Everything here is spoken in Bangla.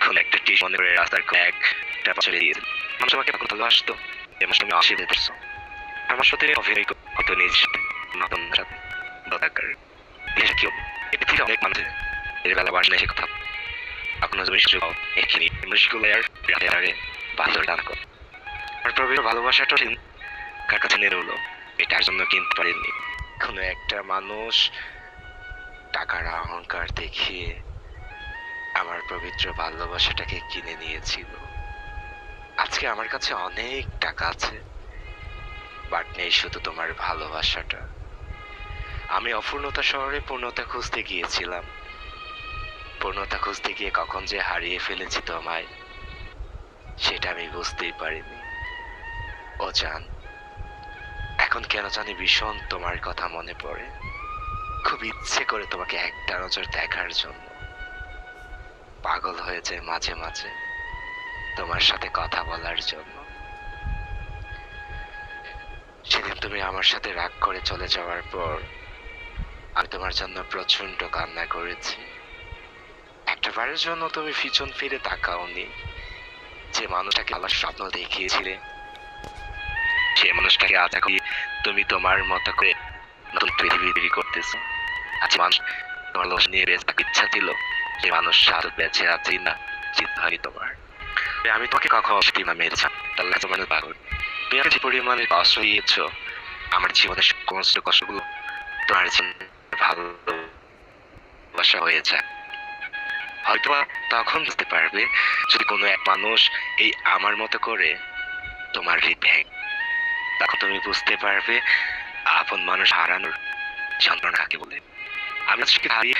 কোন একটা টিস মনে করে রাস্তার কোন একটা পাশে দিয়েছিল। মানুষ আমাকে তখন ভালোবাসতো, এবং তুমি অস্বীকার করছো। আমার সাথে অভিনয় হতো নিজ সাথে, নতুন সাথে দরকার দেশে কি এ পৃথিবীতে অনেক মানুষ এর বেলা বাসনা এসে কথা আপনার জমি সুযোগ এখানে মুশকিল আর রাতে আরে বান্ধব দান কর। আর প্রবীর ভালোবাসাটা কার কাছে নিয়ে রইলো, এটার জন্য কিনতে পারেননি। কোনো একটা মানুষ টাকার অহংকার দেখিয়ে আমার পবিত্র ভালোবাসাটাকে কিনে নিয়েছিল। আজকে আমার কাছে অনেক টাকা আছে, বাট নেই শুধু তোমার ভালোবাসাটা। আমি অপূর্ণতা শহরে পূর্ণতা খুঁজতে গিয়েছিলাম, পূর্ণতা খুঁজতে গিয়ে কখন যে হারিয়ে ফেলেছি তোমায়, সেটা আমি বুঝতেই পারিনি। ও জান, এখন কেন জানি ভীষণ তোমার কথা মনে পড়ে। খুব ইচ্ছে করে তোমাকে একটা নজর দেখার জন্য। পাগল হয়ে যায় মাঝে মাঝে তোমার সাথে কথা বলার জন্য। সেদিন তুমি আমার সাথে রাগ করে চলে যাওয়ার পর আমি তোমার জন্য প্রচন্ড কান্না করেছি। একটা বারের জন্য তুমি পিছন ফিরে তাকাওনি। যে মানুষটাকে আমার স্বপ্ন দেখিয়েছিলে, সে মানুষটাকে আজ এখন তুমি তোমার মতো করে নতুন পৃথিবী তৈরি করতেছো। আজ মানুষ তোমার লোক নিয়ে বেঁচে থাকার ইচ্ছা ছিল, সে মানুষ সাথে বেঁচে আছি না, চিন্তা হয়নি তোমার। আমি তোমাকে কখনো অসীমা মেরেছি, তার কাছে মানে পাগল। তুমি আমাকে যে পরিমাণে কষ্ট দিয়েছ, আমার জীবনের সমস্ত কষ্টগুলো তোমার জন্য ভালোবাসা হয়ে যায়। হয়তো তখন বুঝতে পারবে, যদি কোনো এক মানুষ এই আমার মতো করে তোমার হৃদয়, তখন তুমি বুঝতে পারবে আপন মানুষ হারানোর যন্ত্রণা কাকে বলে। আমি আজকে হারিয়ে